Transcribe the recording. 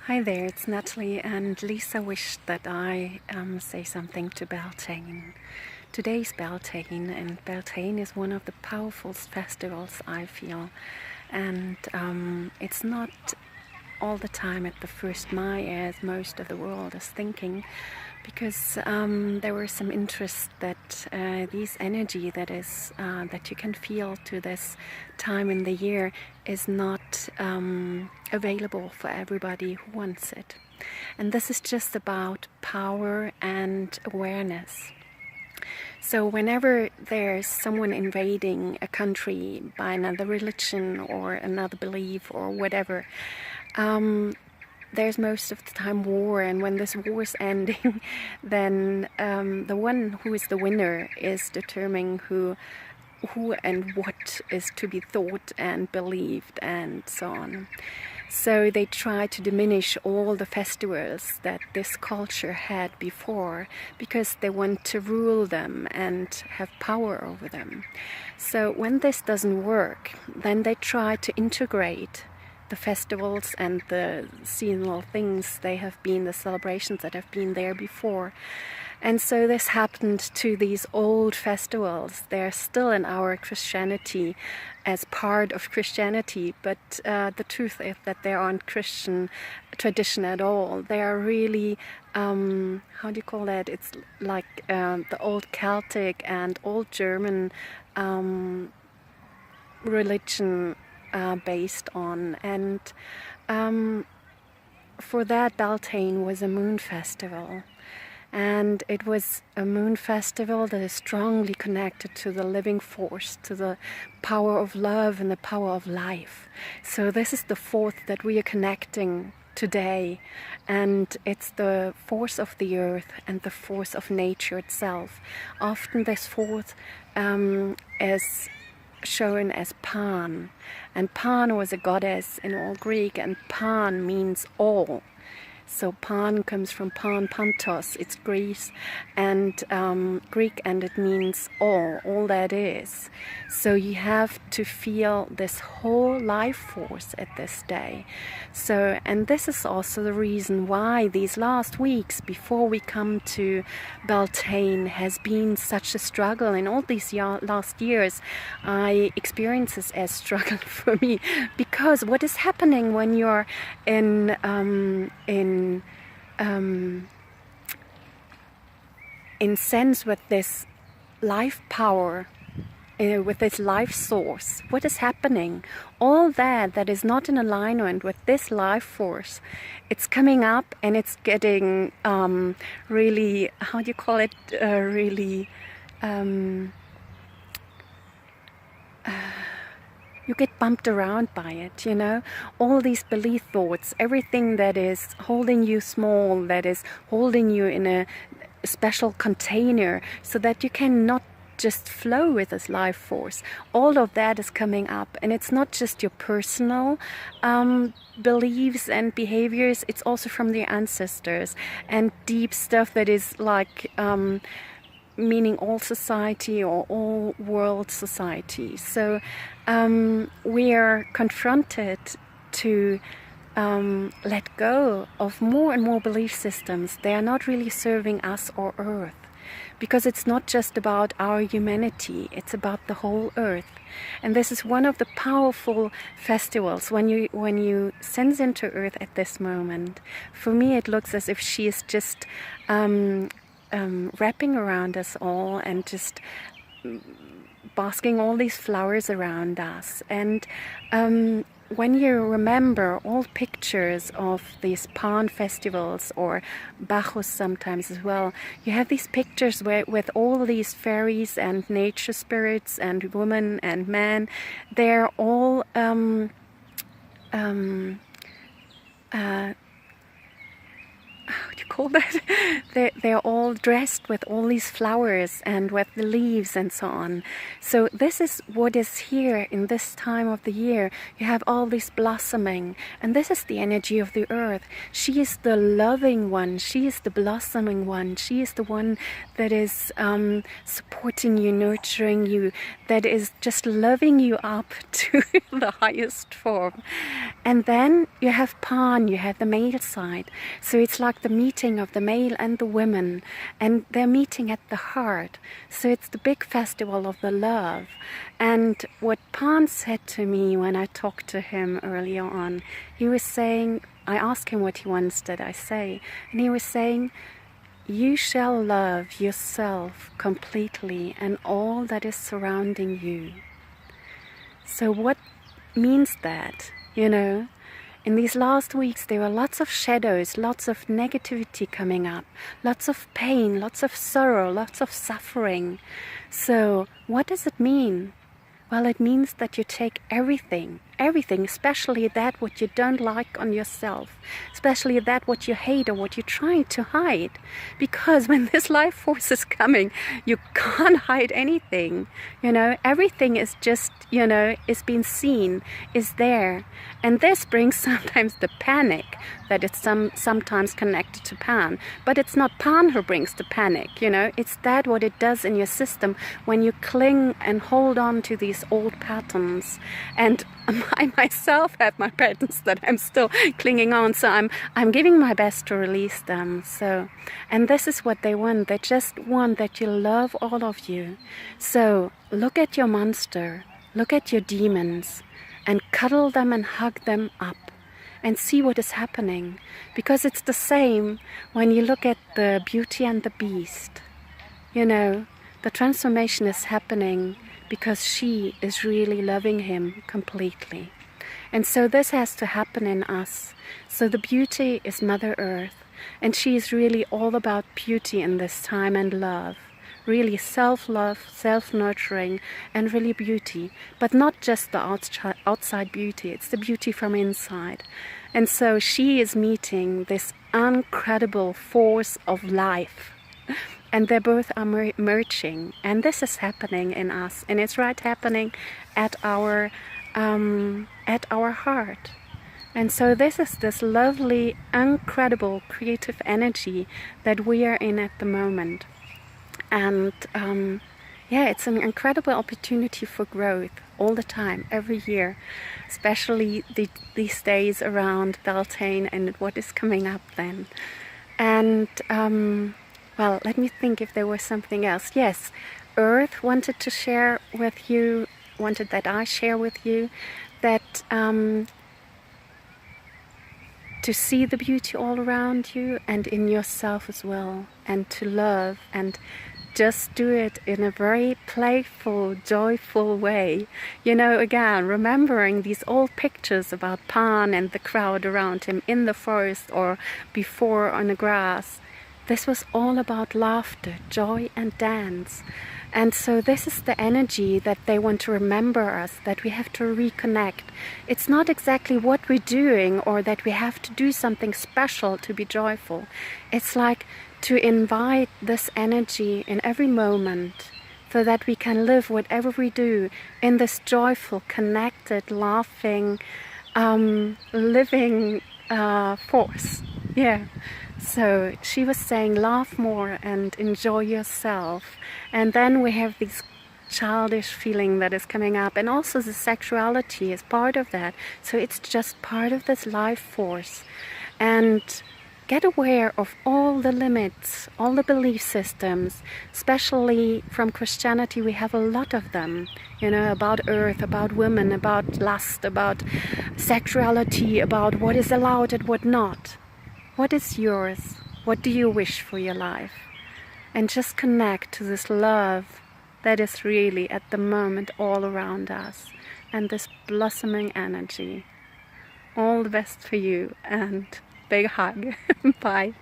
Hi there, it's Natalie, and Lisa wished that I say something to Beltane. Today's Beltane, and Beltane is one of the powerful festivals, I feel, and it's not all the time at the first Mai as most of the world is thinking, because there were some interest that this energy that is that you can feel to this time in the year is not available for everybody who wants it. And this is just about power and awareness. So whenever there's someone invading a country by another religion or another belief or whatever, there's most of the time war, and when this war is ending, then the one who is the winner is determining who and what is to be thought and believed and so on. So they try to diminish all the festivals that this culture had before because they want to rule them and have power over them. So when this doesn't work, then they try to integrate the festivals and the seasonal things they have been, the celebrations that have been there before. And so this happened to these old festivals. They're still in our Christianity as part of Christianity, but the truth is that they aren't Christian tradition at all. They are really, how do you call that? It's like the old Celtic and old German religion based on. And for that, Beltane was a moon festival. And it was a moon festival that is strongly connected to the living force, to the power of love and the power of life. So this is the fourth that we are connecting today, and it's the force of the earth and the force of nature itself. Often this fourth is shown as Pan, and Pan was a goddess in all Greek, and Pan means all. So Pan comes from Pan, Pantos, it's Greece and Greek, and it means all that is. So you have to feel this whole life force at this day. So, and this is also the reason why these last weeks before we come to Beltane has been such a struggle. In all these last years, I experience this as struggle for me, because what is happening when you're in sense with this life power, with this life source, what is happening? All that is not in alignment with this life force, it's coming up and it's getting really, how do you call it, you get bumped around by it, you know, all these belief thoughts, everything that is holding you small, that is holding you in a special container so that you cannot just flow with this life force. All of that is coming up, and it's not just your personal beliefs and behaviors, it's also from the ancestors and deep stuff that is like meaning all society or all world society. So we are confronted to let go of more and more belief systems. They are not really serving us or Earth, because it's not just about our humanity, it's about the whole Earth. And this is one of the powerful festivals. When you sense into Earth at this moment, for me it looks as if she is just wrapping around us all and just basking all these flowers around us. And when you remember all pictures of these Pan festivals, or Bacchus sometimes as well, you have these pictures with all these fairies and nature spirits and women and men. They're all how do you call that? They're all dressed with all these flowers and with the leaves and so on. So this is what is here in this time of the year. You have all this blossoming, and this is the energy of the earth. She is the loving one. She is the blossoming one. She is the one that is supporting you, nurturing you, that is just loving you up to the highest form. And then you have Pan, you have the male side. So it's like the meeting of the male and the women, and they're meeting at the heart. So it's the big festival of the love. And what Pan said to me when I talked to him earlier on, he was saying, I asked him what he wants that I say, and he was saying, you shall love yourself completely and all that is surrounding you. So what means that? You know, in these last weeks there were lots of shadows, lots of negativity coming up, lots of pain, lots of sorrow, lots of suffering. So what does it mean? Well, it means that you take everything, especially that what you don't like on yourself, especially that what you hate or what you're trying to hide. Because when this life force is coming, you can't hide anything. You know, everything is just, you know, is being seen, is there. And this brings sometimes the panic that it's sometimes connected to Pan. But it's not Pan who brings the panic, you know, it's that what it does in your system when you cling and hold on to these old patterns. And I myself have my patterns that I'm still clinging on, so I'm giving my best to release them. So, and this is what they want. They just want that you love all of you. So look at your monster, look at your demons, and cuddle them and hug them up and see what is happening. Because it's the same when you look at the Beauty and the Beast. You know, the transformation is happening because she is really loving him completely. And so this has to happen in us. So the beauty is Mother Earth, and she is really all about beauty in this time and love. Really self-love, self-nurturing, and really beauty. But not just the outside beauty, it's the beauty from inside. And so she is meeting this incredible force of life. And they both are merging, and this is happening in us, and it's right happening at our heart. And so this is this lovely, incredible creative energy that we are in at the moment. And yeah, it's an incredible opportunity for growth all the time, every year, especially these days around Beltane and what is coming up then. And well, let me think if there was something else. Yes, Earth wanted to share with you, wanted that I share with you, that to see the beauty all around you and in yourself as well, and to love, and just do it in a very playful, joyful way. You know, again, remembering these old pictures about Pan and the crowd around him in the forest or before on the grass. This was all about laughter, joy and dance. And so this is the energy that they want to remember us, that we have to reconnect. It's not exactly what we're doing or that we have to do something special to be joyful. It's like to invite this energy in every moment so that we can live whatever we do in this joyful, connected, laughing, living force. Yeah. So she was saying, laugh more and enjoy yourself. And then we have this childish feeling that is coming up, and also the sexuality is part of that. So it's just part of this life force. And get aware of all the limits, all the belief systems, especially from Christianity. We have a lot of them, you know, about earth, about women, about lust, about sexuality, about what is allowed and what not. What is yours? What do you wish for your life? And just connect to this love that is really at the moment all around us, and this blossoming energy. All the best for you, and big hug. Bye.